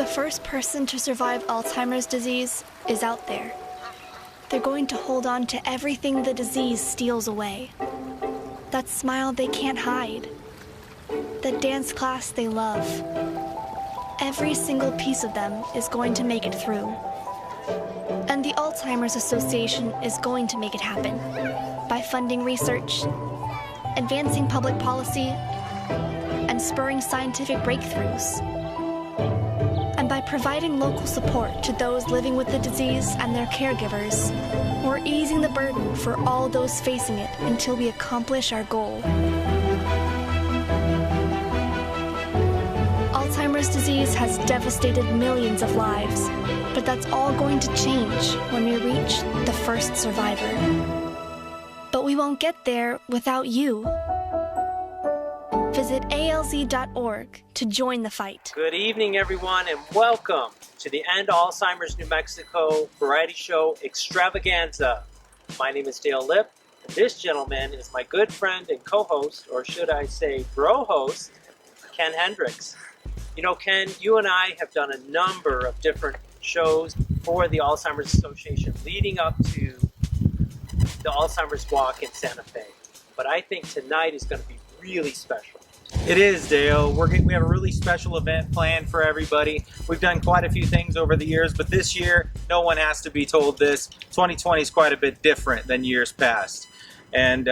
first person to survive Alzheimer's disease is out there. They're going to hold on to everything the disease steals away. That smile they can't hide. The dance class they love. Every single piece of them is going to make it through. And the Alzheimer's Association is going to make it happen by funding research, advancing public policy, and spurring scientific breakthroughs. And by providing local support to those living with the disease and their caregivers, we're easing the burden for all those facing it until we accomplish our goal. Alzheimer's disease has devastated millions of lives, but that's all going to change when we reach the first survivor. But we won't get there without you. Visit ALZ.org to join the fight. Good evening, everyone, and welcome to the End Alzheimer's New Mexico Variety Show Extravaganza. My name is Dale Lipp, and this gentleman is my good friend and co-host, or should I say bro-host, Ken Hendricks. You know, Ken, you and I have done a number of different shows for the Alzheimer's Association leading up to the Alzheimer's Walk in Santa Fe. But I think tonight is going to be really special. It is, Dale. We have a really special event planned for everybody. We've done quite a few things over the years, but this year, no one has to be told this. 2020 is quite a bit different than years past. And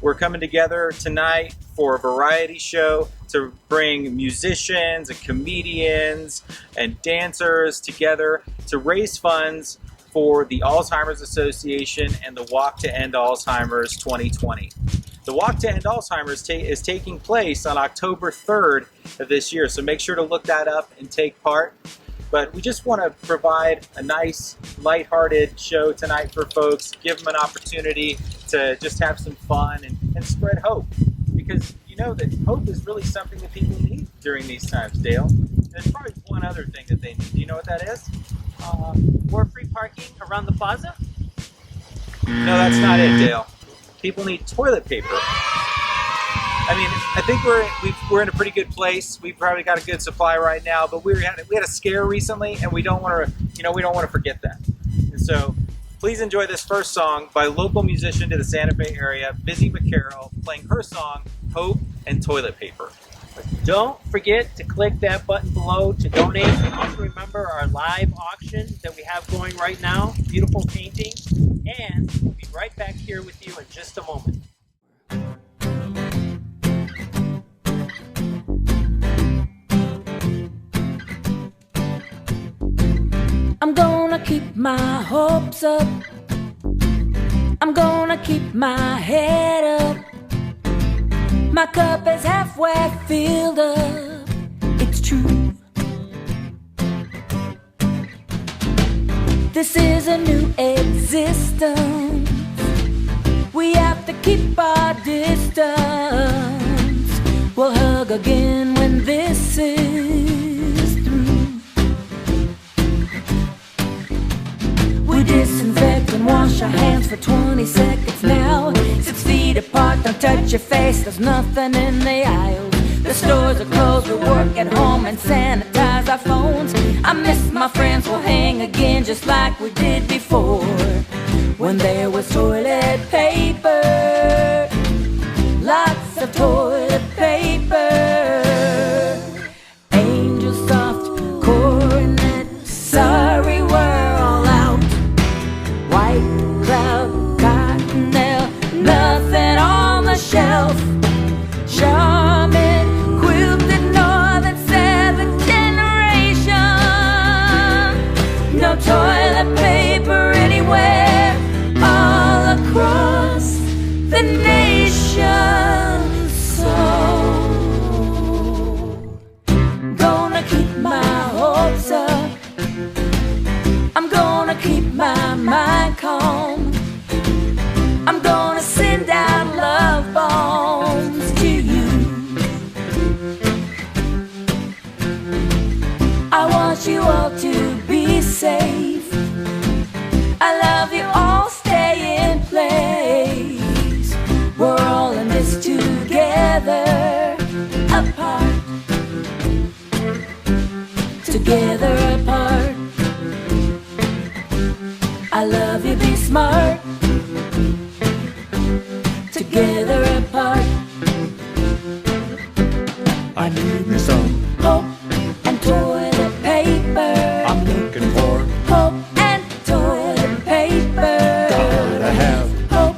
we're coming together tonight for a variety show to bring musicians and comedians and dancers together to raise funds for the Alzheimer's Association and the Walk to End Alzheimer's 2020. The Walk to End Alzheimer's is taking place on October 3rd of this year, so make sure to look that up and take part. But we just want to provide a nice, lighthearted show tonight for folks, give them an opportunity to just have some fun and spread hope. Because you know that hope is really something that people need during these times, Dale. There's probably one other thing that they need. Do you know what that is? More free parking around the plaza? No, that's not it, Dale. People need toilet paper. I mean, I think we're in a pretty good place. We've probably got a good supply right now, but we had a scare recently, and we don't want to forget that. And so, please enjoy this first song by local musician to the Santa Fe area, Busy McCarroll, playing her song "Hope and Toilet Paper." Don't forget to click that button below to donate. And also remember our live auction that we have going right now. Beautiful painting. And we'll be right back here with you in just a moment. I'm gonna keep my hopes up. I'm gonna keep my head up. My cup is halfway filled up. It's true. This is a new existence. We have to keep our distance. We'll hug again when this is through. We disinfect and wash our hands for 20 seconds now. 6 feet apart, don't touch your face, there's nothing in the aisles. The stores are closed, we work at home and sanitize our phones. I miss my friends, we'll hang again just like we did before, when there was toilet paper, lots of toilet paper. Angel soft coronet, sorry we're all out. White cloud, cottonelle, nothing on the shelf. Charmin, quilted northern 7th generation. No toilet paper anywhere, all across the nation. So together apart. I love you, be smart. Together apart. I need me some Hope and toilet paper. I'm looking for. Hope and toilet paper. Gotta have. Hope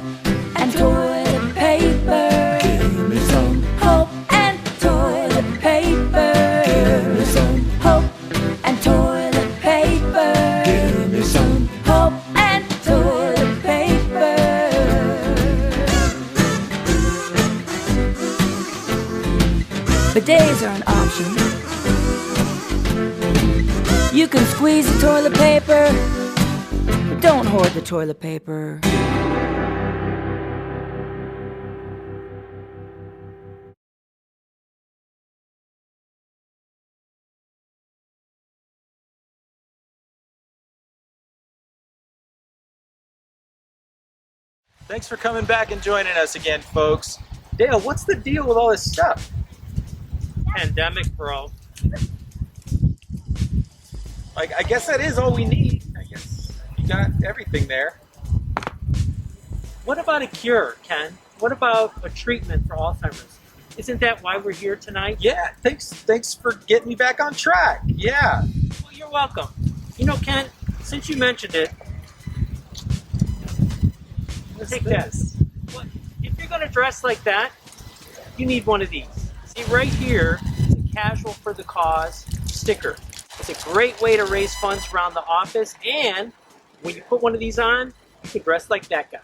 and toilet paper. Give me some. Hope and toilet paper. Give me some. Hope and toilet paper. Give me some. Hope and toilet paper. Bidets are an option. You can squeeze the toilet paper, but don't hoard the toilet paper. Thanks for coming back and joining us again, folks. Dale, what's the deal with all this stuff? Pandemic, bro. Like, I guess that is all we need. I guess you got everything there. What about a cure, Ken? What about a treatment for Alzheimer's? Isn't that why we're here tonight? Yeah, thanks for getting me back on track. Yeah. Well, you're welcome. You know, Ken, since you mentioned it, take this. Well, if you're going to dress like that, you need one of these. See, right here is a Casual for the Cause sticker. It's a great way to raise funds around the office, and when you put one of these on, you can dress like that guy.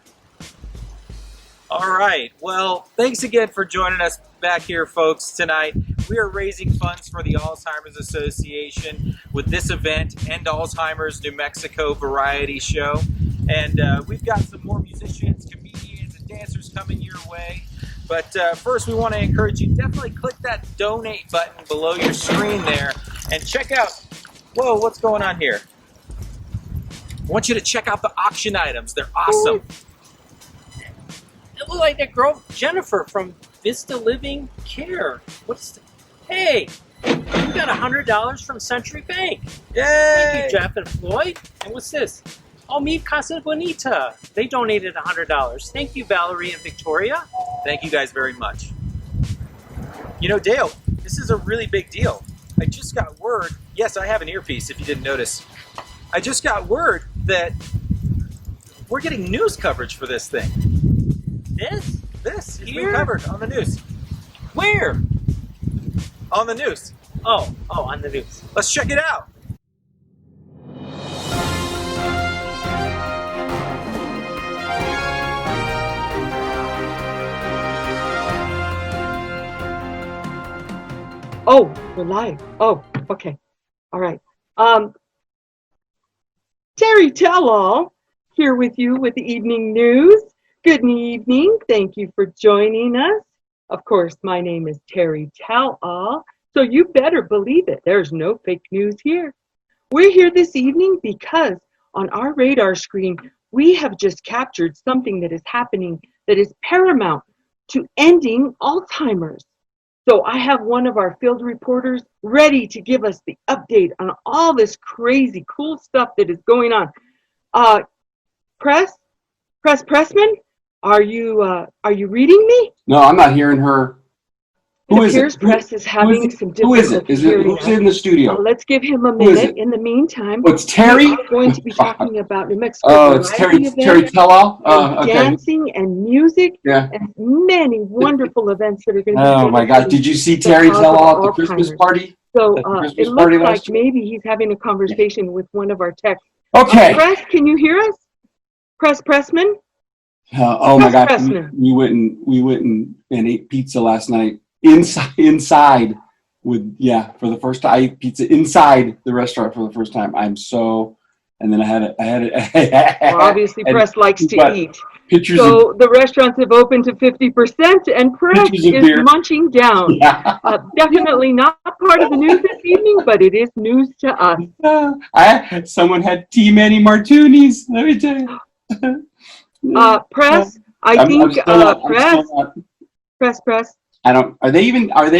All right. Well, thanks again for joining us back here, folks, tonight. We are raising funds for the Alzheimer's Association with this event, End Alzheimer's New Mexico Variety Show. And we've got some more musicians, comedians, and dancers coming your way. But first, we want to encourage you, definitely click that donate button below your screen there and check out, whoa, what's going on here? I want you to check out the auction items. They're awesome. It looked like that girl, Jennifer, from Vista Living Care. Hey, you got $100 from Century Bank. Yay! Thank you, Jeff and Floyd. And what's this? Oh, Mi Casa Bonita. They donated $100. Thank you, Valerie and Victoria. Thank you guys very much. You know, Dale, this is a really big deal. I just got word, yes, I have an earpiece if you didn't notice. I just got word that we're getting news coverage for this thing. This is being covered on the news. Where? On the news. Oh, on the news. Let's check it out. Oh, we're live. Oh, okay. All right. Terry Tell-All here with you with the evening news. Good evening. Thank you for joining us. Of course, my name is Terry Tell-All, so you better believe it. There's no fake news here. We're here this evening because on our radar screen, we have just captured something that is happening that is paramount to ending Alzheimer's. So I have one of our field reporters ready to give us the update on all this crazy, cool stuff that is going on. Pressman, are you reading me? No, I'm not hearing her. Who is it? Press is having some Who is it? difficulty Is it hearing who's us. in the studio? Let's give him a Who is minute. it? In the meantime, Oh, it's Terry? we're going to be talking about New Mexico. Oh, it's variety Terry events, Tell-All? and Okay. dancing and music, Yeah. and many wonderful events that are going to be Oh my God! Did you see Terry cause Tell-All of at the Christmas Alzheimer's. party? So At the Christmas it party looks like last year? maybe he's having a conversation with one of our techs. Okay. Press, can you hear us? Pressman? Oh my God! Pressman. We went and ate pizza last night inside with for the first time. I ate pizza inside the restaurant for the first time. And then I had it. Well, obviously, Press likes to eat. Pictures So the restaurants have opened to 50%, and Press Pictures of is beer. munching down. Definitely not part of the news this evening, but it is news to us. Someone had T. Many Martinis. Let me tell you. Press, I I'm think still not- Press. I don't. Are they even on? Are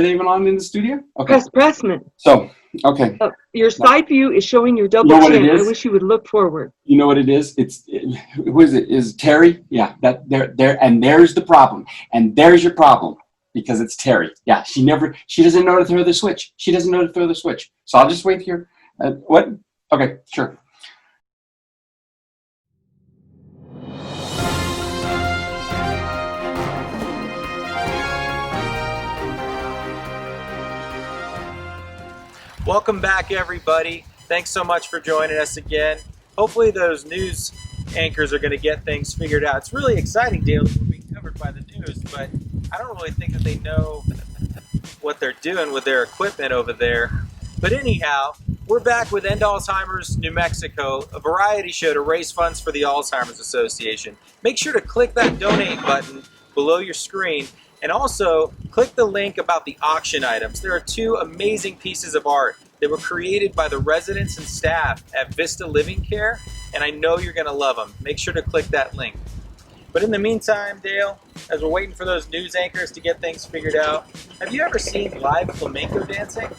they even on in the studio? Okay. Pressman. So okay. Your side view is showing your double You know what chin. it is? I wish you would look forward. You know what it is? Who is it? Is Terry? Yeah. That there and there's the problem. And there's your problem because it's Terry. Yeah. She doesn't know to throw the switch. She doesn't know to throw the switch. So I'll just wait here. What? Okay. Sure. Welcome back, everybody. Thanks so much for joining us again. Hopefully those news anchors are going to get things figured out. It's really exciting, Dale, that we're being covered by the news, but I don't really think that they know what they're doing with their equipment over there. But anyhow, we're back with End Alzheimer's New Mexico, a variety show to raise funds for the Alzheimer's Association. Make sure to click that donate button below your screen, and also click the link about the auction items. There are 2 amazing pieces of art that were created by the residents and staff at Vista Living Care, and I know you're gonna love them. Make sure to click that link. But in the meantime, Dale, as we're waiting for those news anchors to get things figured out, have you ever seen live flamenco dancing?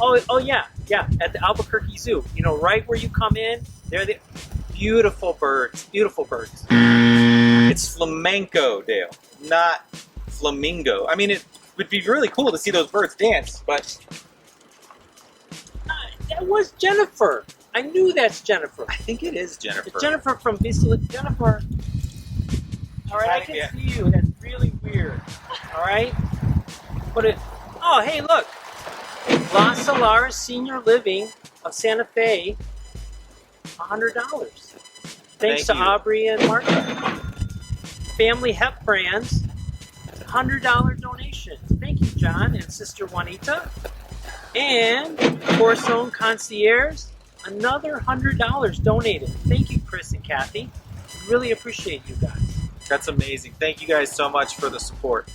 Oh yeah, at the Albuquerque Zoo. You know, right where you come in, they're the beautiful birds, beautiful birds. It's flamenco, Dale, not flamingo. I mean, it would be really cool to see those birds dance, but That was Jennifer. I knew that's Jennifer. I think it is Jennifer. It's Jennifer from Vista. Jennifer. All right, I can Yeah. see you. That's really weird. All right. Oh, hey, look. La Solaris Senior Living of Santa Fe. $100. Thanks Thank to you. Aubrey and Martha. Family Hep Brands. $100 donation. Thank you, John and Sister Juanita. And Corson Concierge, another $100 donated. Thank you, Chris and Kathy. Really appreciate you guys. That's amazing. Thank you guys so much for the support.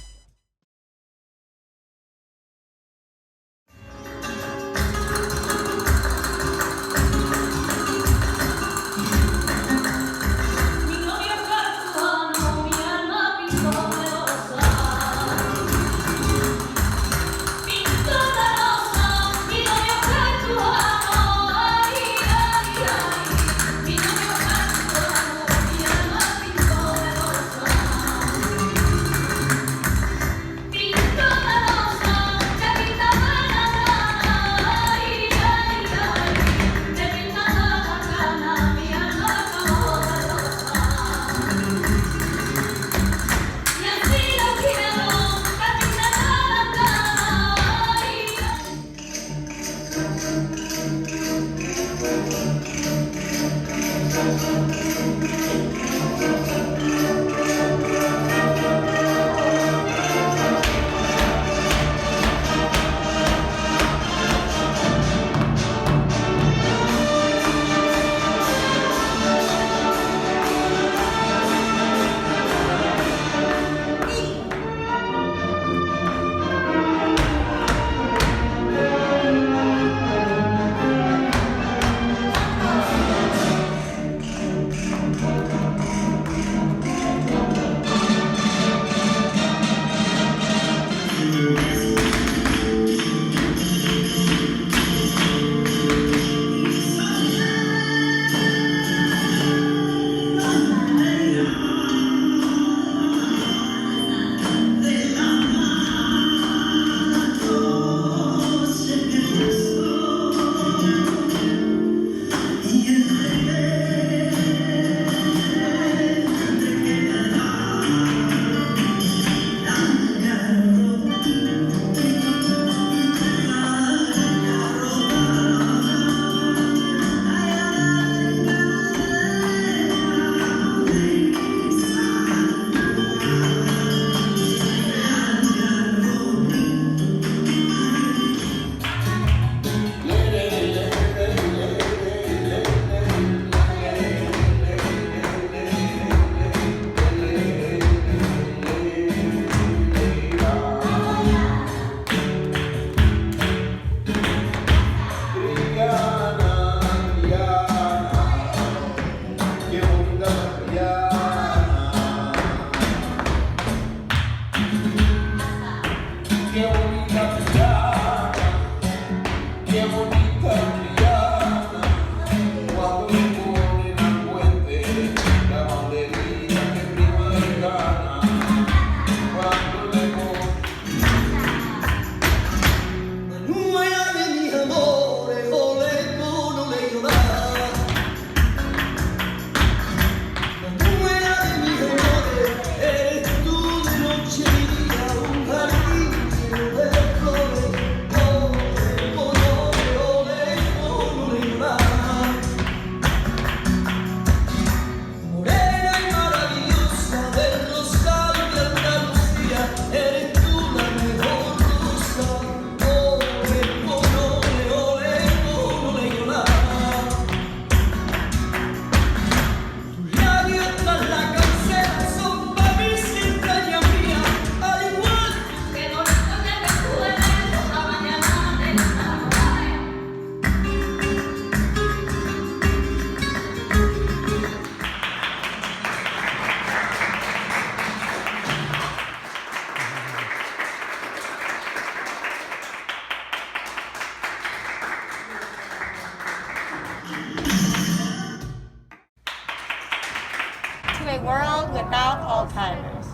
a world without Alzheimer's.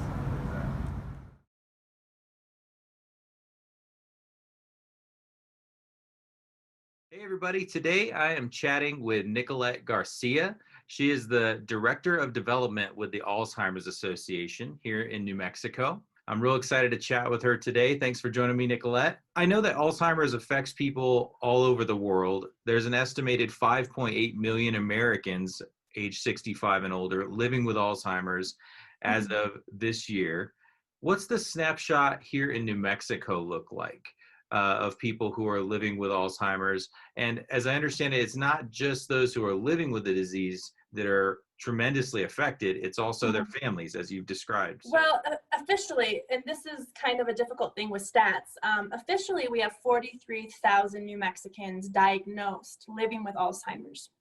Hey everybody, today I am chatting with Nicolette Garcia. She is the Director of Development with the Alzheimer's Association here in New Mexico. I'm real excited to chat with her today. Thanks for joining me, Nicolette. I know that Alzheimer's affects people all over the world. There's an estimated 5.8 million Americans age 65 and older living with Alzheimer's as of this year. What's the snapshot here in New Mexico look like? Of people who are living with Alzheimer's. And as I understand it, it's not just those who are living with the disease that are tremendously affected, it's also their families, as you've described. So. Well, officially, and this is kind of a difficult thing with stats, officially we have 43,000 New Mexicans diagnosed living with Alzheimer's.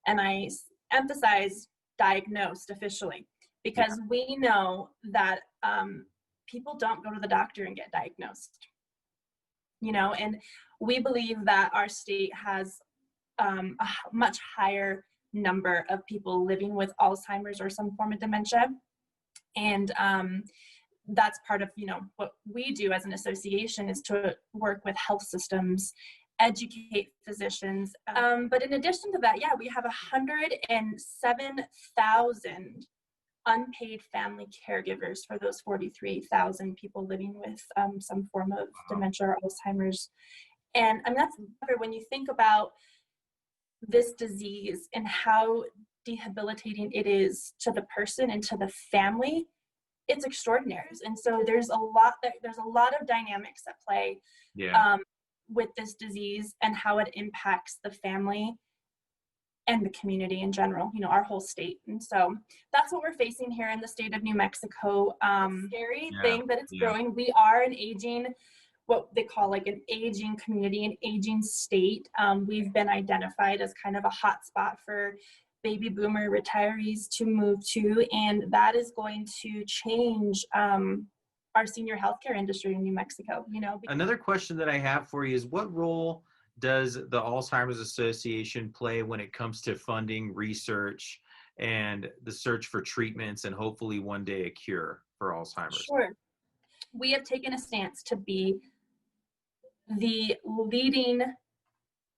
And I emphasize diagnosed officially, because we know that people don't go to the doctor and get diagnosed. You know, and we believe that our state has a much higher number of people living with Alzheimer's or some form of dementia. And that's part of, you know, what we do as an association is to work with health systems, educate physicians. But in addition to that, yeah, we have 107,000 unpaid family caregivers for those 43,000 people living with some form of dementia or Alzheimer's. And I mean, that's when you think about this disease and how debilitating it is to the person and to the family, it's extraordinary. And so there's a lot of dynamics at play with this disease and how it impacts the family and the community in general, you know, our whole state. And so that's what we're facing here in the state of New Mexico. Scary thing that it's growing. We are an aging, what they call like an aging community, an aging state. We've been identified as kind of a hot spot for baby boomer retirees to move to, and that is going to change our senior healthcare industry in New Mexico, you know. Another question that I have for you is, what role does the Alzheimer's Association play when it comes to funding research and the search for treatments and hopefully one day a cure for Alzheimer's? Sure. We have taken a stance to be the leading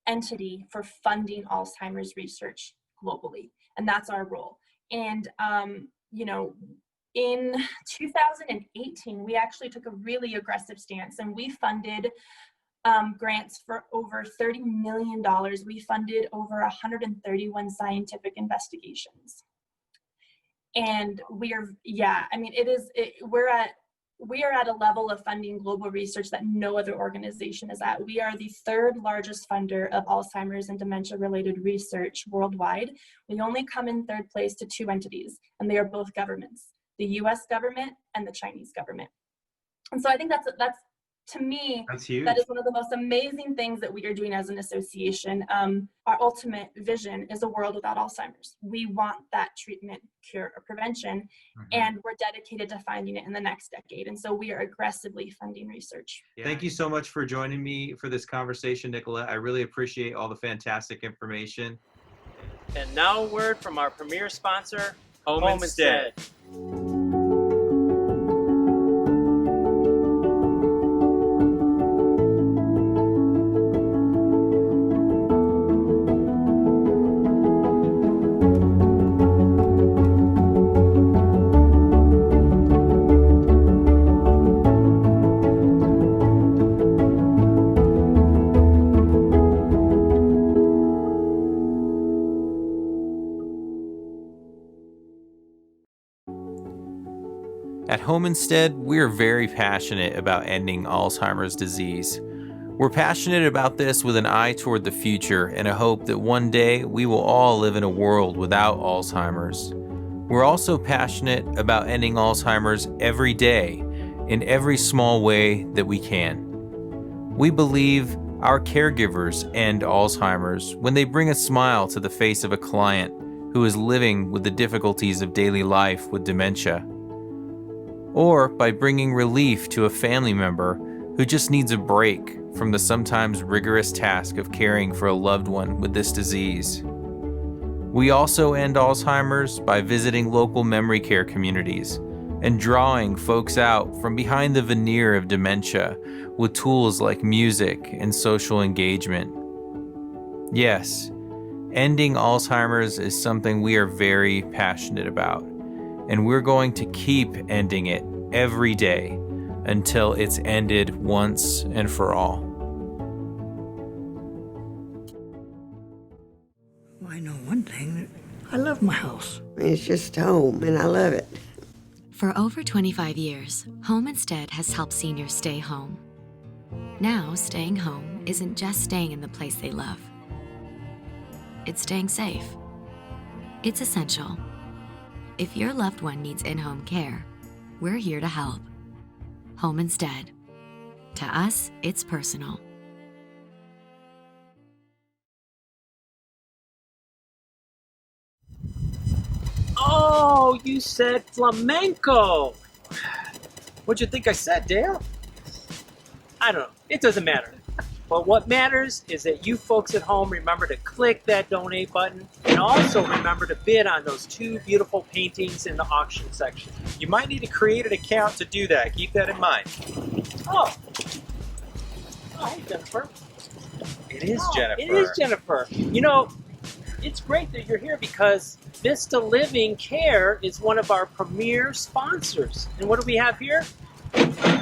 entity for funding Alzheimer's research globally, and that's our role. And, you know, in 2018, we actually took a really aggressive stance, and we funded grants for over $30 million. We funded over 131 scientific investigations. And we are at a level of funding global research that no other organization is at. We are the third largest funder of Alzheimer's and dementia-related research worldwide. We only come in third place to two entities, and they are both governments, the US government and the Chinese government. And so I think that's to me, that's huge. That is one of the most amazing things that we are doing as an association. Our ultimate vision is a world without Alzheimer's. We want that treatment, cure, or prevention, and we're dedicated to finding it in the next decade. And so we are aggressively funding research. Thank you so much for joining me for this conversation, Nicolette. I really appreciate all the fantastic information. And now a word from our premier sponsor, Home Instead. At Home Instead, we're very passionate about ending Alzheimer's disease. We're passionate about this with an eye toward the future and a hope that one day we will all live in a world without Alzheimer's. We're also passionate about ending Alzheimer's every day, in every small way that we can. We believe our caregivers end Alzheimer's when they bring a smile to the face of a client who is living with the difficulties of daily life with dementia, or by bringing relief to a family member who just needs a break from the sometimes rigorous task of caring for a loved one with this disease. We also end Alzheimer's by visiting local memory care communities and drawing folks out from behind the veneer of dementia with tools like music and social engagement. Yes, ending Alzheimer's is something we are very passionate about, and we're going to keep ending it every day until it's ended once and for all. I know one thing, I love my house. It's just home, and I love it. For over 25 years, Home Instead has helped seniors stay home. Now, staying home isn't just staying in the place they love. It's staying safe. It's essential. If your loved one needs in-home care, we're here to help. Home Instead. To us, it's personal. Oh, you said flamenco. What'd you think I said, Dale? I don't know. It doesn't matter. But what matters is that you folks at home remember to click that donate button and also remember to bid on those 2 beautiful paintings in the auction section. You might need to create an account to do that. Keep that in mind. Oh, hey, Jennifer. It is Jennifer. It is Jennifer. You know, it's great that you're here because Vista Living Care is one of our premier sponsors. And what do we have here?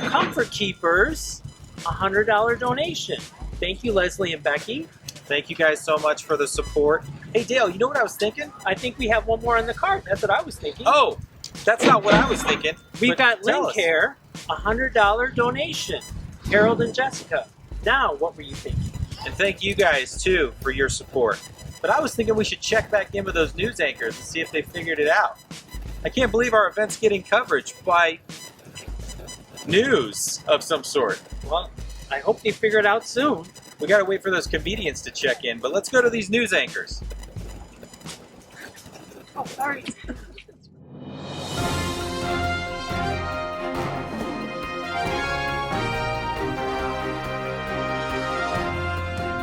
Comfort Keepers, $100 donation. Thank you, Leslie and Becky. Thank you guys so much for the support. Hey, Dale, you know what I was thinking? I think we have one more on the card. That's what I was thinking. Oh, that's not what I was thinking. We've got Lincare, $100 donation. Harold and Jessica. Now, what were you thinking? And thank you guys, too, for your support. But I was thinking we should check back in with those news anchors and see if they figured it out. I can't believe our event's getting coverage by news of some sort. Well, I hope they figure it out soon. We gotta wait for those comedians to check in, but let's go to these news anchors. Oh, sorry.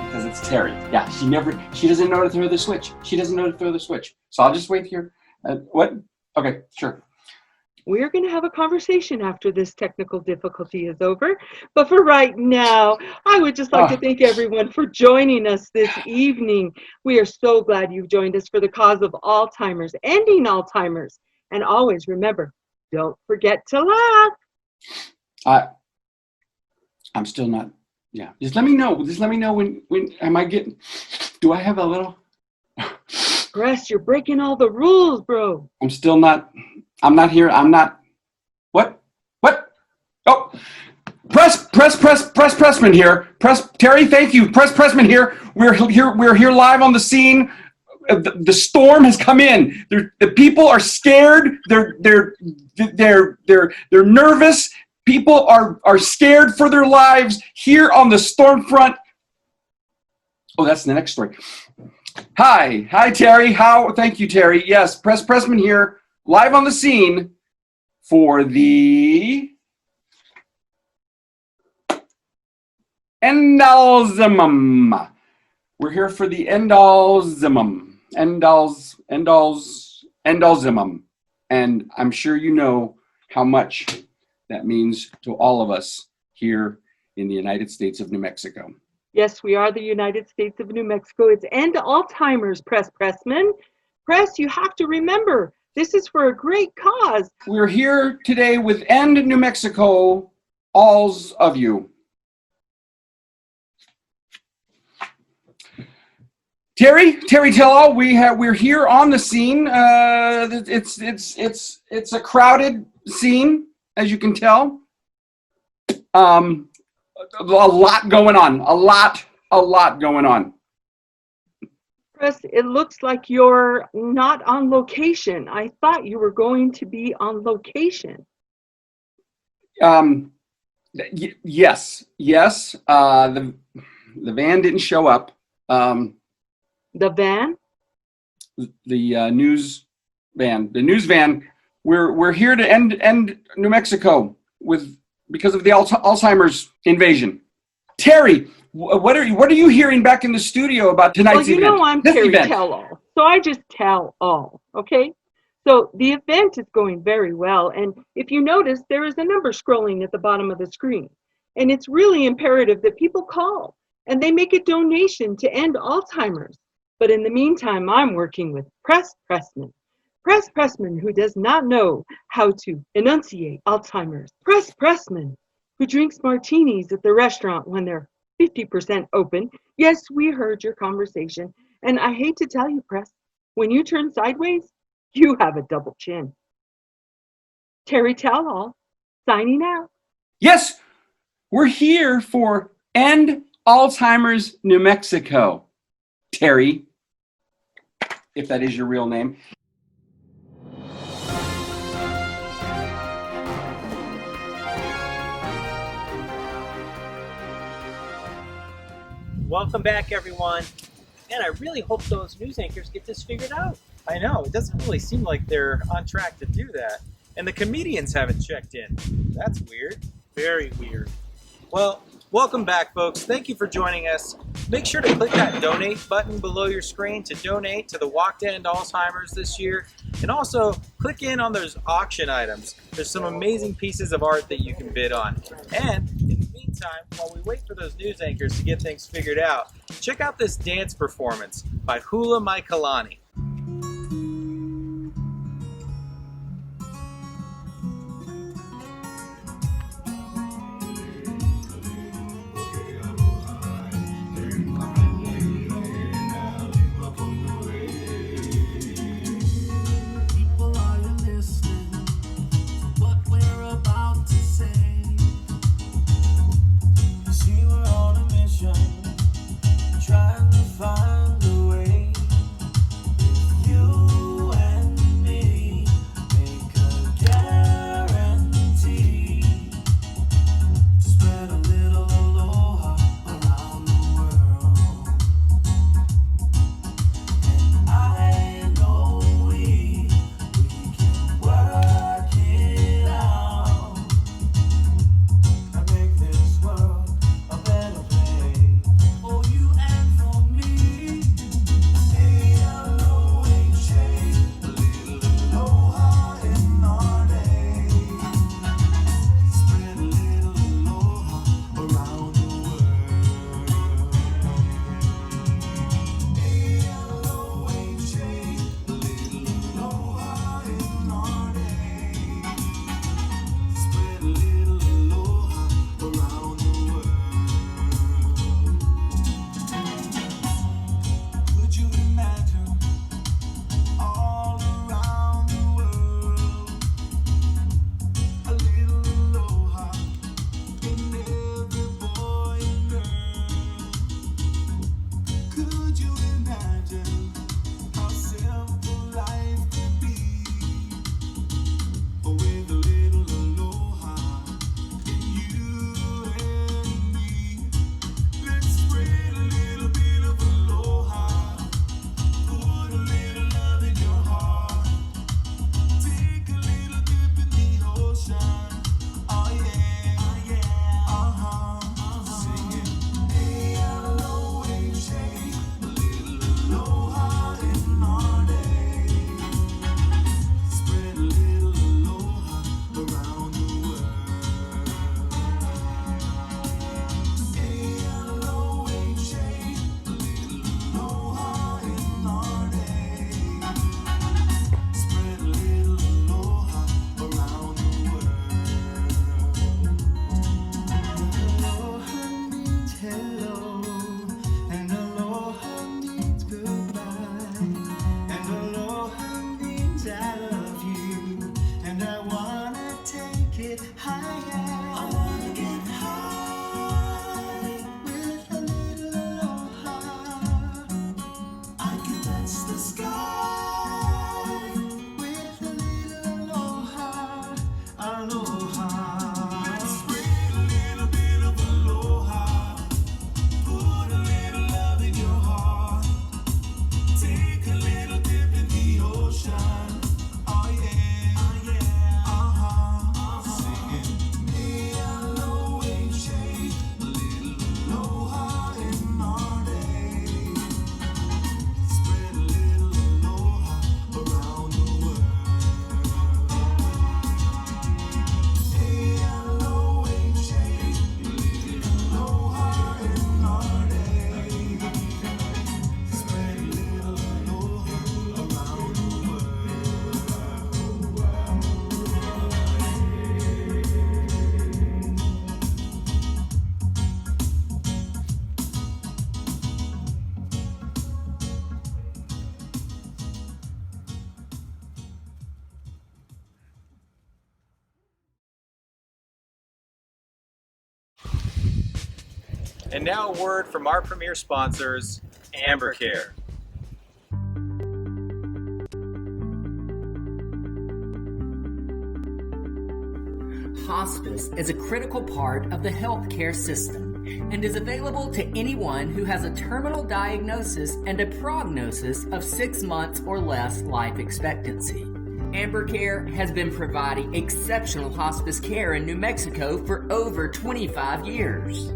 Because it's Terry. Yeah, she doesn't know to throw the switch. She doesn't know to throw the switch. So I'll just wait here. What? Okay, sure. We're going to have a conversation after this technical difficulty is over. But for right now, I would just like to thank everyone for joining us this evening. We are so glad you've joined us for the cause of Alzheimer's, ending Alzheimer's. And always remember, don't forget to laugh. I'm still not, yeah. Just let me know. Just let me know when am I getting, do I have a little? Press, you're breaking all the rules, bro. I'm still not. I'm not here. I'm not. What? Oh, Pressman here. Terry, thank you. Pressman here. We're here live on the scene. The storm has come in. The people are scared. They're nervous. People are scared for their lives here on the storm front. Oh, that's the next story. Hi, Terry. Thank you, Terry. Yes, Pressman here. Live on the scene for the Endalzimum. We're here for the Endalzimum. Endalzimum. And I'm sure you know how much that means to all of us here in the United States of New Mexico. Yes, we are the United States of New Mexico. It's End Alzheimer's, Pressman. Press, you have to remember, this is for a great cause. We're here today with End New Mexico, alls of you. Terry, tell all. We're here on the scene. It's a crowded scene, as you can tell. A lot going on. A lot going on. Chris, it looks like you're not on location. I thought you were going to be on location. Yes. The van didn't show up. The van? The news van. The news van. We're here to end New Mexico because of the Alzheimer's invasion. Terry, what are you hearing back in the studio about tonight's event? Well, you know I'm Terry Tell-All. So I just tell all, okay? So the event is going very well. And if you notice, there is a number scrolling at the bottom of the screen. And it's really imperative that people call and they make a donation to end Alzheimer's. But in the meantime, I'm working with Press Pressman. Press Pressman, who does not know how to enunciate Alzheimer's. Press Pressman, who drinks martinis at the restaurant when they're 50% open. Yes, we heard your conversation. And I hate to tell you, Press, when you turn sideways, you have a double chin. Terry Tellall, signing out. Yes, we're here for End Alzheimer's New Mexico. Terry, if that is your real name. Welcome back, everyone. And I really hope those news anchors get this figured out. I know, it doesn't really seem like they're on track to do that. And the comedians haven't checked in. That's weird. Very weird. Well, welcome back, folks. Thank you for joining us. Make sure to click that donate button below your screen to donate to the Walk to End Alzheimer's this year. And also, click in on those auction items. There's some amazing pieces of art that you can bid on. And in the meantime, while we wait for those news anchors to get things figured out, check out this dance performance by Hula Maikalani. Trying to find a way And now a word from our premier sponsors, Ambercare. Hospice is a critical part of the healthcare system and is available to anyone who has a terminal diagnosis and a prognosis of 6 months or less life expectancy. Ambercare has been providing exceptional hospice care in New Mexico for over 25 years.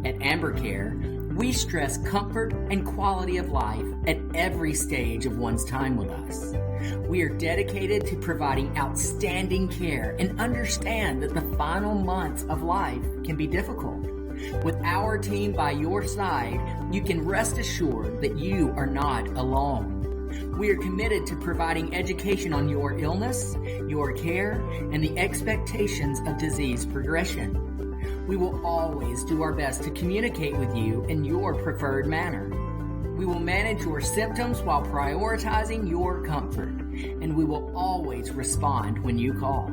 At Ambercare, we stress comfort and quality of life at every stage of one's time with us. We are dedicated to providing outstanding care and understand that the final months of life can be difficult. With our team by your side, you can rest assured that you are not alone. We are committed to providing education on your illness, your care, and the expectations of disease progression. We will always do our best to communicate with you in your preferred manner. We will manage your symptoms while prioritizing your comfort, and we will always respond when you call.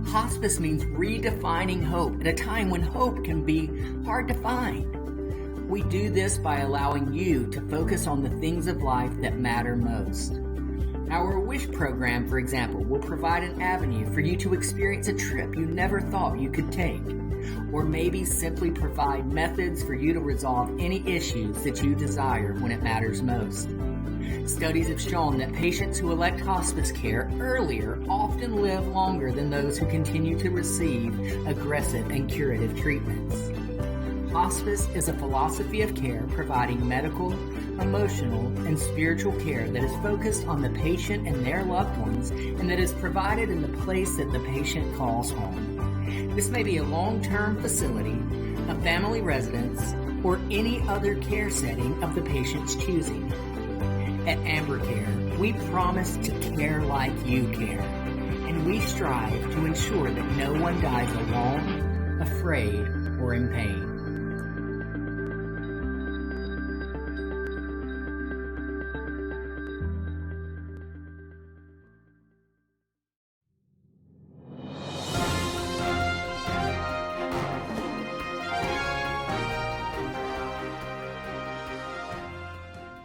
Hospice means redefining hope at a time when hope can be hard to find. We do this by allowing you to focus on the things of life that matter most. Our WISH program, for example, will provide an avenue for you to experience a trip you never thought you could take, or maybe simply provide methods for you to resolve any issues that you desire when it matters most. Studies have shown that patients who elect hospice care earlier often live longer than those who continue to receive aggressive and curative treatments. Hospice is a philosophy of care providing medical, emotional, and spiritual care that is focused on the patient and their loved ones, and that is provided in the place that the patient calls home. This may be a long-term facility, a family residence, or any other care setting of the patient's choosing. At Ambercare, we promise to care like you care, and we strive to ensure that no one dies alone, afraid, or in pain.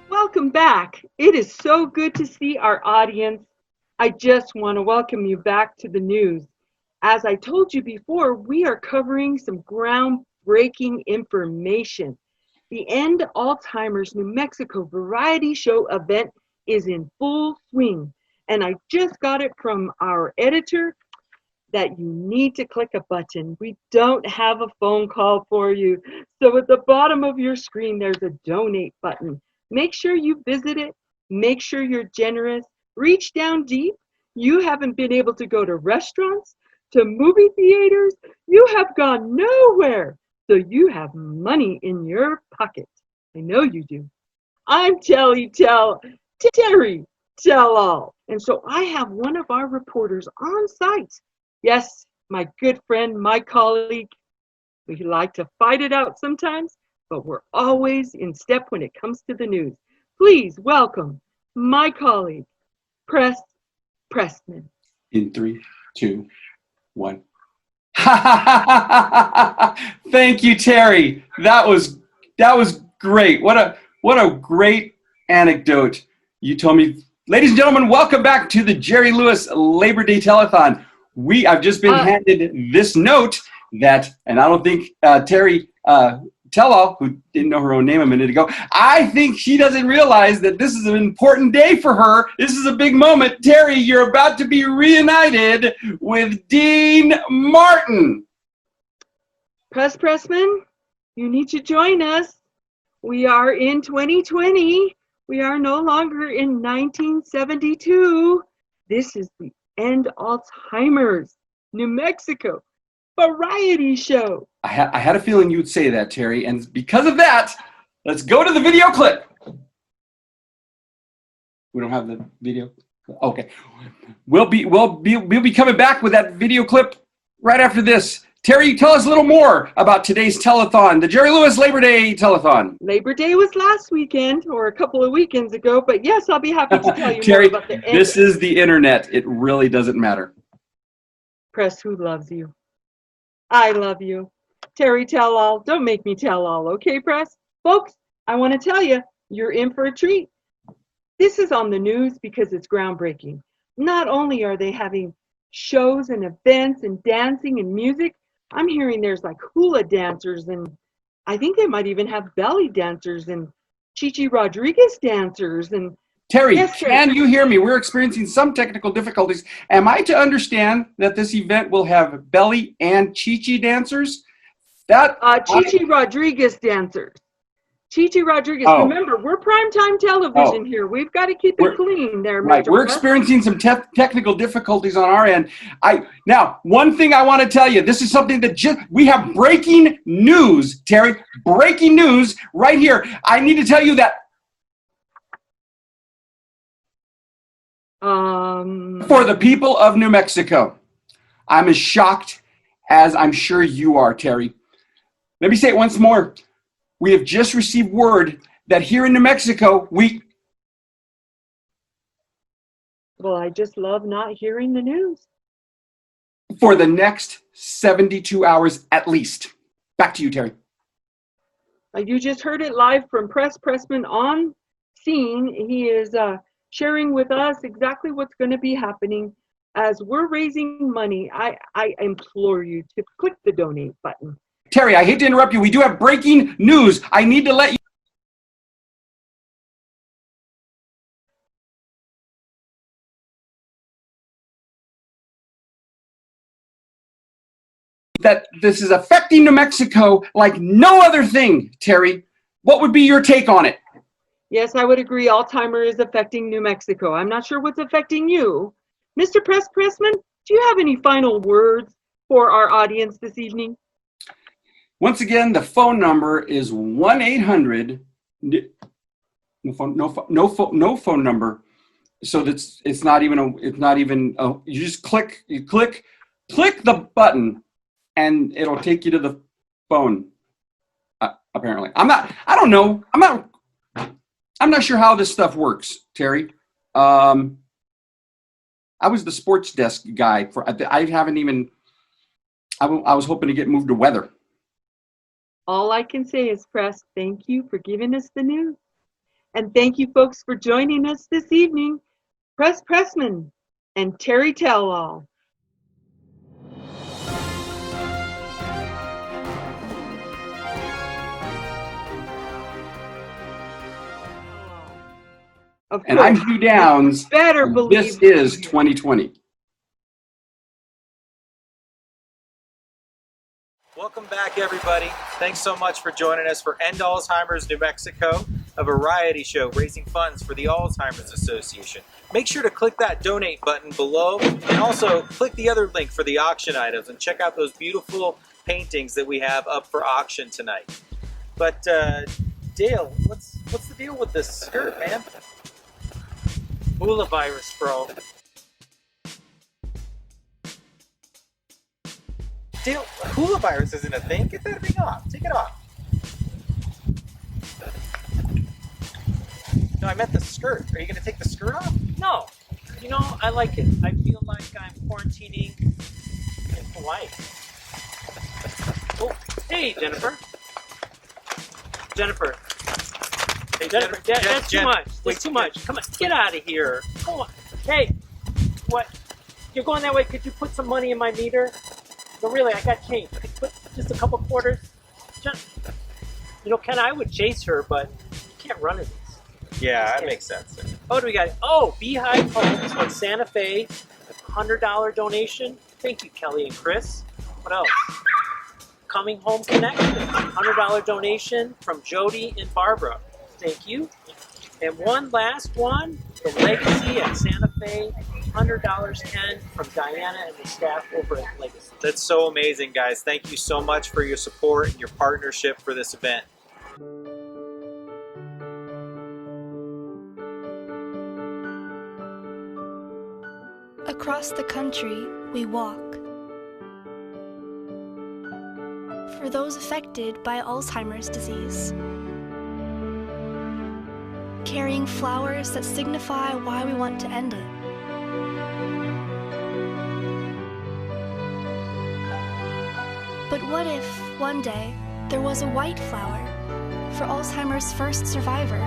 Welcome back. It is so good to see our audience. I just want to welcome you back to the news. As I told you before, we are covering some groundbreaking information. The End Alzheimer's New Mexico Variety Show event is in full swing, and I just got it from our editor that you need to click a button. We don't have a phone call for you. So at the bottom of your screen, there's a donate button. Make sure you visit it. Make sure you're generous. Reach down deep. You haven't been able to go to restaurants, to movie theaters. You have gone nowhere. So you have money in your pocket. I know you do. I'm Terry Tell All. And so I have one of our reporters on site. Yes, my good friend, my colleague. We like to fight it out sometimes, but we're always in step when it comes to the news. Please welcome my colleague, Pressman. In 3, 2, 1. Thank you, Terry. That was great. What a great anecdote you told me. Ladies and gentlemen, welcome back to the Jerry Lewis Labor Day Telethon. I've just been handed this note that, and I don't think Terry Tell-all, who didn't know her own name a minute ago, I think she doesn't realize that this is an important day for her. This is a big moment. Terry, you're about to be reunited with Dean Martin. Pressman, you need to join us. We are in 2020. We are no longer in 1972. This is the End Alzheimer's New Mexico Variety Show. I had a feeling you would say that, Terry, and because of that, let's go to the video clip. We don't have the video. Okay, we'll be coming back with that video clip right after this. Terry, tell us a little more about today's telethon, the Jerry Lewis Labor Day Telethon. Labor Day was last weekend or a couple of weekends ago, but yes, I'll be happy to tell you Terry, more about the this is the internet. It really doesn't matter. Press, who loves you? I love you. Terry tell all. Don't make me tell all, okay, press? Folks, I want to tell you, you're in for a treat. This is on the news because it's groundbreaking. Not only are they having shows and events and dancing and music, I'm hearing there's like hula dancers, and I think they might even have belly dancers and Chichi Rodriguez dancers. And Terry, yes, can you hear me? We're experiencing some technical difficulties. Am I to understand that this event will have belly and Chichi dancers? Chichi Rodriguez dancers. Chichi Rodriguez. Oh. Remember, we're primetime television here. We've got to keep it clean there, Right. Mr. We're Press. experiencing some technical difficulties on our end. Now, one thing I want to tell you, this is something that we have breaking news, Terry. Breaking news right here. I need to tell you that for the people of New Mexico, I'm as shocked as I'm sure you are, Terry. Let me say it once more. We have just received word that here in New Mexico, Well, I just love not hearing the news. For the next 72 hours at least. Back to you, Terry. You just heard it live from Pressman on scene. He is sharing with us exactly what's going to be happening as we're raising money. I implore you to click the donate button. Terry, I hate to interrupt you. We do have breaking news. I need to let you that this is affecting New Mexico like no other thing, Terry. What would be your take on it? Yes, I would agree. Alzheimer is affecting New Mexico. I'm not sure what's affecting you. Mr. Pressman, do you have any final words for our audience this evening? Once again, the phone number is 1-800. No phone number. So that's it's not even you just click the button and it'll take you to the phone. Apparently, I'm not sure how this stuff works, Terry. I was the sports desk guy I was hoping to get moved to weather. All I can say is, Press, thank you for giving us the news. And thank you, folks, for joining us this evening. Pressman and Terry Tell-All. And I'm Hugh Downs. Better believe this is 2020. Welcome back, everybody. Thanks so much for joining us for End Alzheimer's New Mexico, a variety show raising funds for the Alzheimer's Association. Make sure to click that donate button below and also click the other link for the auction items and check out those beautiful paintings that we have up for auction tonight. But Dale, what's the deal with this skirt, man? Hula virus, bro. Dale, hula virus isn't a thing. Get that thing off. Take it off. No, I meant the skirt. Are you going to take the skirt off? No. You know, I like it. I feel like I'm quarantining in Hawaii. Oh, hey, Jennifer. Hey, Jennifer, that's too much. That's too much. Come on, get out of here. Come on. Hey, what? You're going that way. Could you put some money in my meter? No, really, I got change. Could you put just a couple quarters? You know, Ken, I would chase her, but you can't run in these. Yeah, that makes sense. Oh, what do we got? Oh, Beehive Homes on Santa Fe, $100 donation. Thank you, Kelly and Chris. What else? Coming Home Connection, $100 donation from Jody and Barbara. Thank you. And one last one, the Legacy at Santa Fe, $100, Ken, from Diana and the staff over at Legacy. That's so amazing, guys. Thank you so much for your support and your partnership for this event. Across the country, we walk. For those affected by Alzheimer's disease. Carrying flowers that signify why we want to end it. But what if One day, there was a white flower for Alzheimer's first survivor.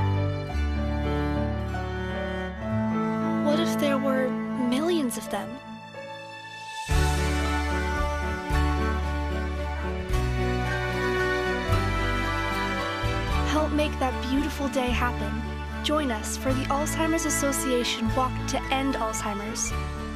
What if there were millions of them? Help make that beautiful day happen. Join us for the Alzheimer's Association Walk to End Alzheimer's,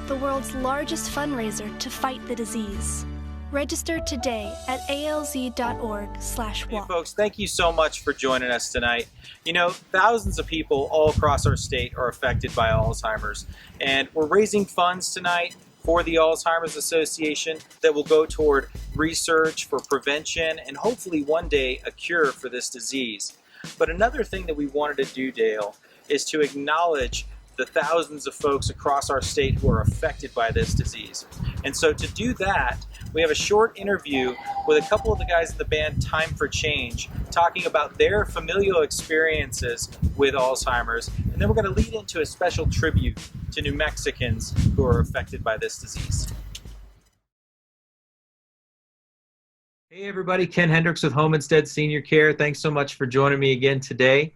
the world's largest fundraiser to fight the disease. Register today at alz.org/walk. Hey folks, thank you so much for joining us tonight. You know, thousands of people all across our state are affected by Alzheimer's, and we're raising funds tonight for the Alzheimer's Association that will go toward research for prevention and hopefully one day a cure for this disease. But another thing that we wanted to do, Dale, is to acknowledge the thousands of folks across our state who are affected by this disease. And so to do that, we have a short interview with a couple of the guys in the band Time for Change talking about their familial experiences with Alzheimer's. And then we're going to lead into a special tribute to New Mexicans who are affected by this disease. Hey everybody, Ken Hendricks with Home Instead Senior Care. Thanks so much for joining me again today.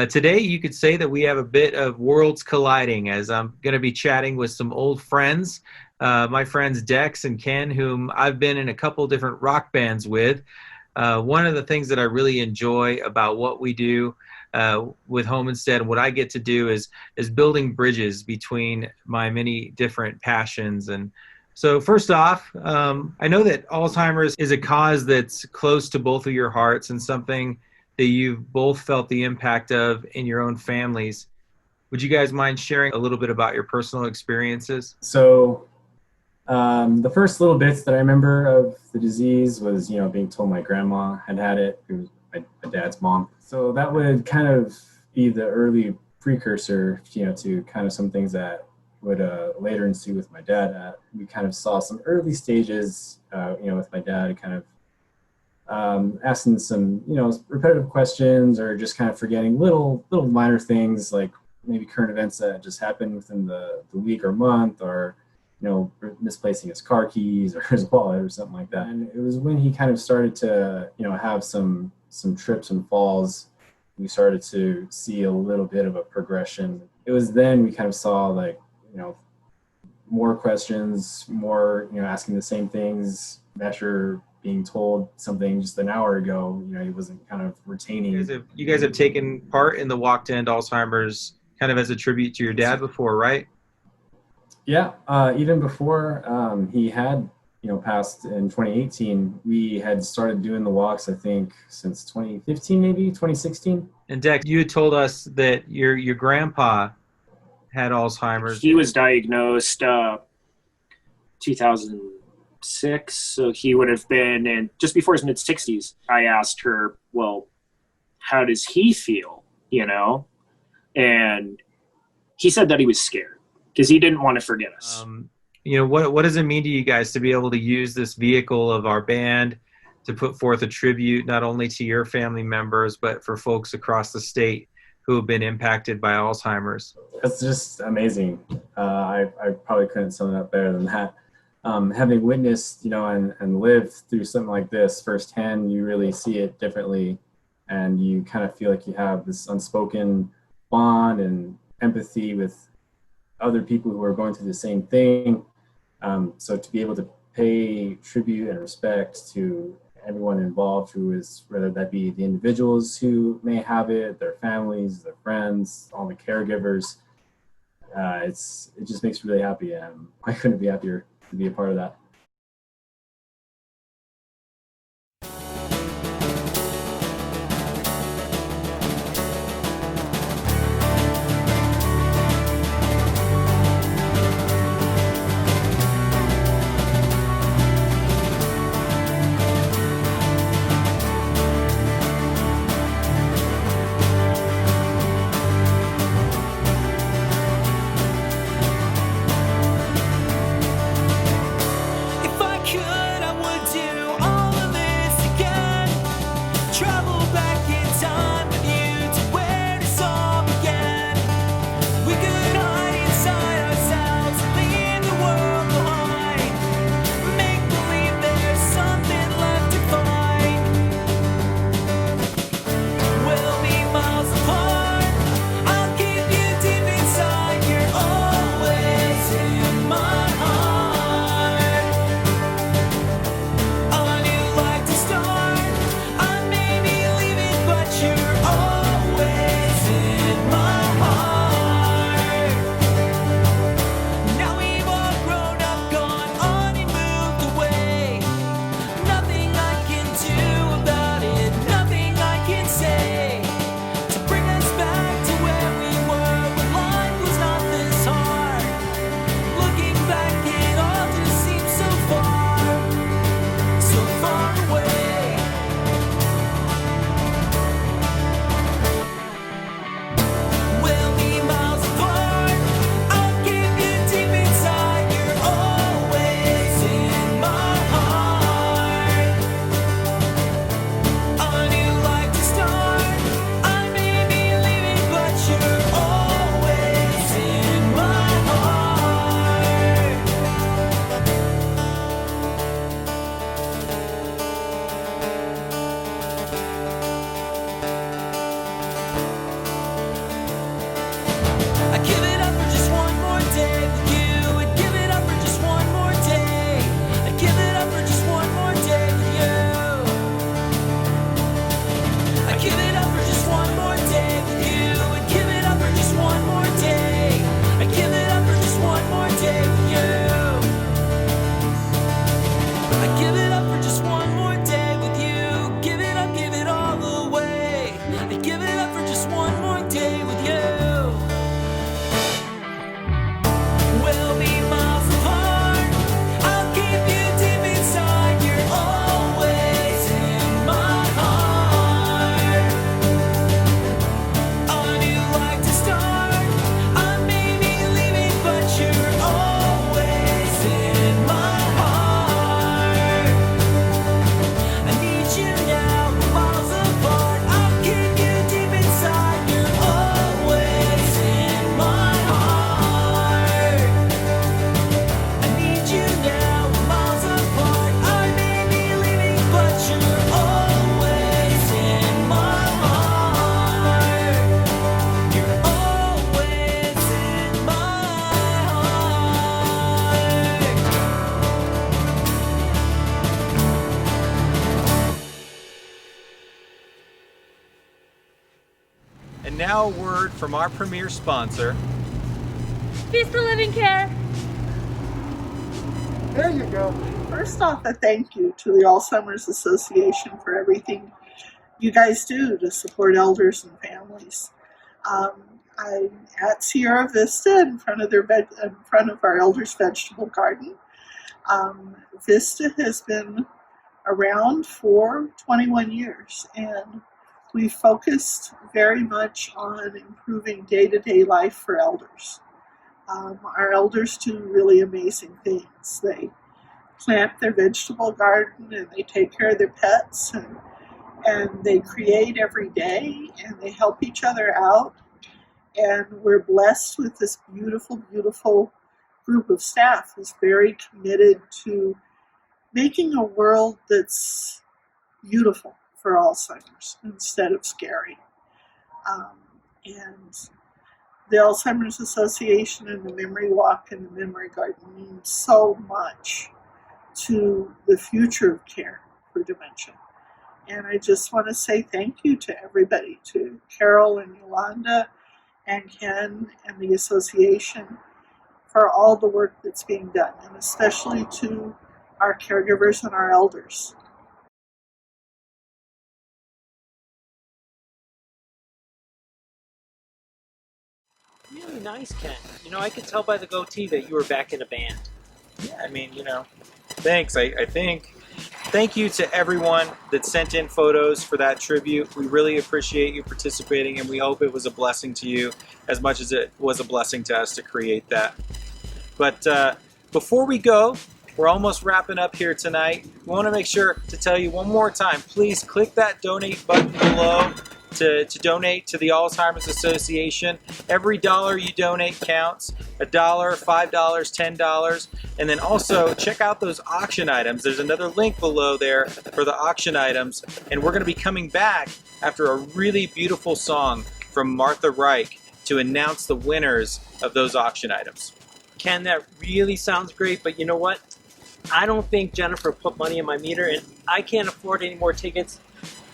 Today you could say that we have a bit of worlds colliding as I'm going to be chatting with some old friends. My friends Dex and Ken, whom I've been in a couple different rock bands with. One of the things that I really enjoy about what we do with Home Instead and what I get to do is building bridges between my many different passions. And so first off, I know that Alzheimer's is a cause that's close to both of your hearts and something that you've both felt the impact of in your own families. Would you guys mind sharing a little bit about your personal experiences? So the first little bits that I remember of the disease was, being told my grandma had it. It was my dad's mom. So that would kind of be the early precursor, to kind of some things that would later ensue with my dad. We kind of saw some early stages, with my dad kind of asking some, repetitive questions or just kind of forgetting little minor things like maybe current events that just happened within the week or month, or misplacing his car keys or his wallet or something like that. And it was when he kind of started to, have some trips and falls, we started to see a little bit of a progression. It was then we kind of saw more questions, more, asking the same things, Mesher being told something just an hour ago, he wasn't kind of retaining. You guys have taken part in the Walk to End Alzheimer's kind of as a tribute to your dad before, right? Yeah, even before he had, passed in 2018, we had started doing the walks, I think, since 2015, maybe 2016. And Dex, you had told us that your grandpa had Alzheimer's. He was diagnosed 2006, so he would have been in just before his mid-60s. I asked her, well, how does he feel, And he said that he was scared because he didn't want to forget us. What does it mean to you guys to be able to use this vehicle of our band to put forth a tribute not only to your family members, but for folks across the state who have been impacted by Alzheimer's? It's just amazing. I probably couldn't sum it up better than that. Having witnessed, and lived through something like this firsthand, you really see it differently, and you kind of feel like you have this unspoken bond and empathy with other people who are going through the same thing. So to be able to pay tribute and respect to everyone involved who is, whether that be the individuals who may have it, their families, their friends, all the caregivers, it just makes me really happy. And I couldn't be happier to be a part of that. now a word from our premier sponsor, Vista Living Care. There you go. First off, a thank you to the Alzheimer's Association for everything you guys do to support elders and families. I'm at Sierra Vista in front of our elders' vegetable garden. Vista has been around for 21 years, and we focused very much on improving day-to-day life for elders. Our elders do really amazing things. They plant their vegetable garden, and they take care of their pets, and they create every day, and they help each other out. And we're blessed with this beautiful, beautiful group of staff who's very committed to making a world that's beautiful for Alzheimer's instead of scary. And the Alzheimer's Association and the Memory Walk and the Memory Garden mean so much to the future of care for dementia. And I just want to say thank you to everybody, to Carol and Yolanda and Ken and the association for all the work that's being done, and especially to our caregivers and our elders. Really nice, Ken. You know, I could tell by the goatee that you were back in a band. I mean, you know, thanks, I think. Thank you to everyone that sent in photos for that tribute. We really appreciate you participating, and we hope it was a blessing to you as much as it was a blessing to us to create that. But before we go, we're almost wrapping up here tonight. We want to make sure to tell you one more time, please click that donate button below to donate to the Alzheimer's Association. Every dollar you donate counts. $1, $5, $10. And then also check out those auction items. There's another link below there for the auction items. And we're going to be coming back after a really beautiful song from Martha Reich to announce the winners of those auction items. Ken, that really sounds great, but you know what? I don't think Jennifer put money in my meter, and I can't afford any more tickets.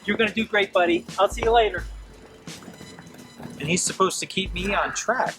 You're going to do great, buddy. I'll see you later. And he's supposed to keep me on track.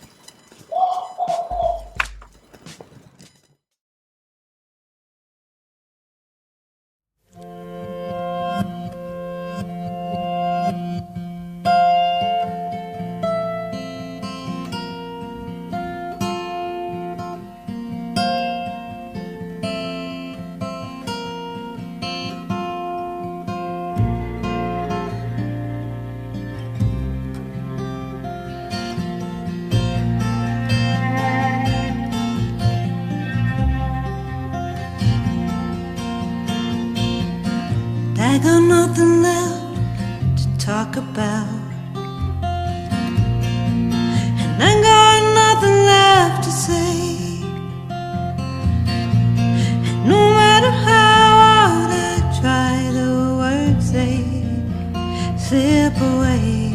I got nothing left to talk about, and I got nothing left to say. And no matter how hard I try, the words they slip away.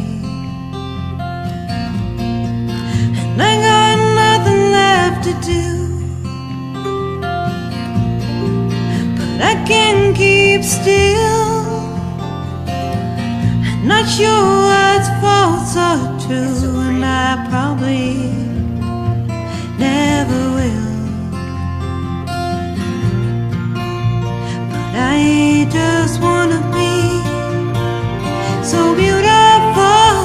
And I got nothing left to do, but I can keep still. Not sure what's false or true, and I probably never will. But I just wanna be so beautiful,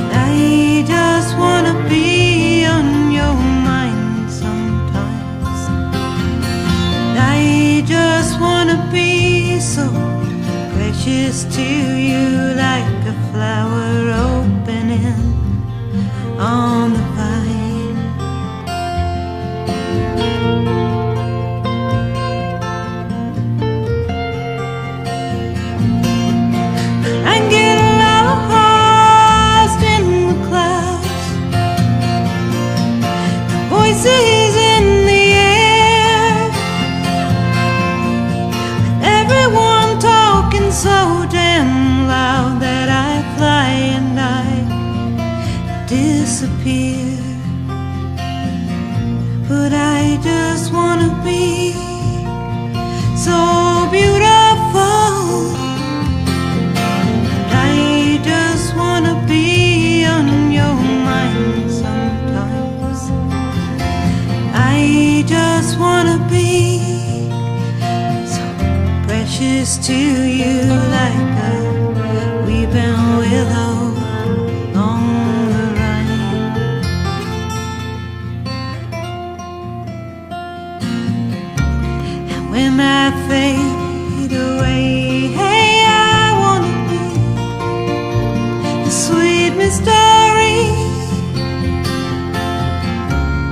and I just wanna be on your mind sometimes. And I just wanna be so precious to you, like a flower opening on the vine. I get lost in the clouds, the voices in the air, everyone talking so damn loud that I fly and I disappear. But I just wanna be so beautiful, I just wanna be this to you like a weeping willow on the run. And when I fade away, hey, I wanna be the sweet mystery.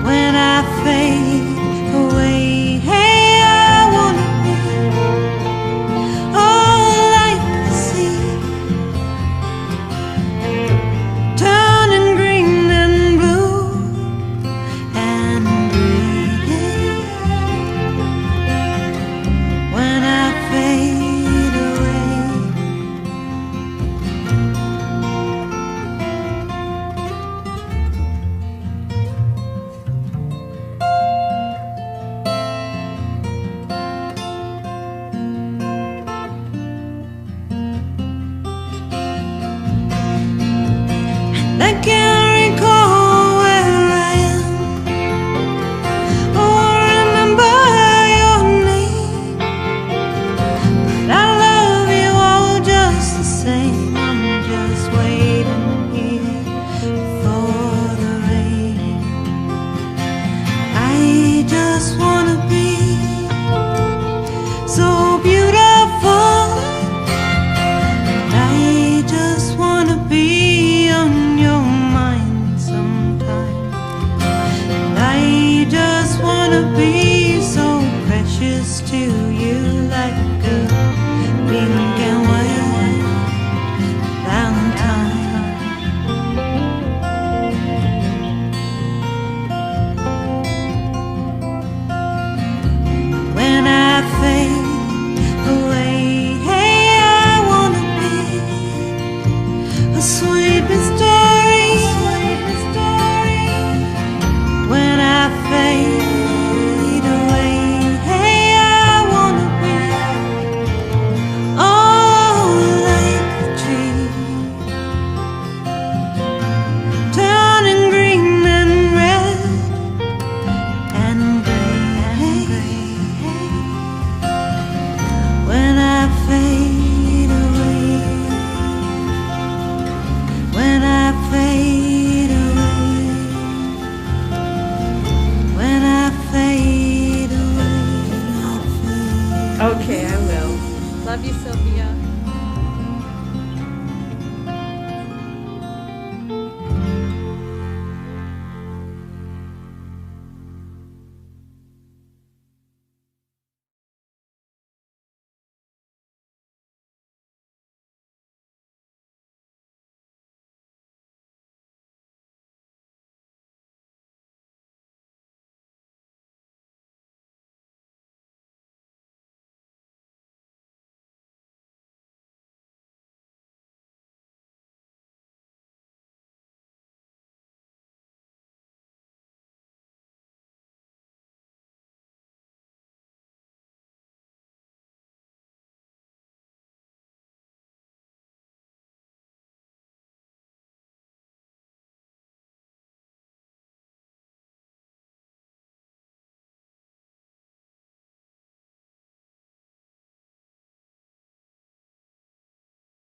When I fade away, hey, I wanna all like the sea, turning green and blue and green. When I fade away, I can't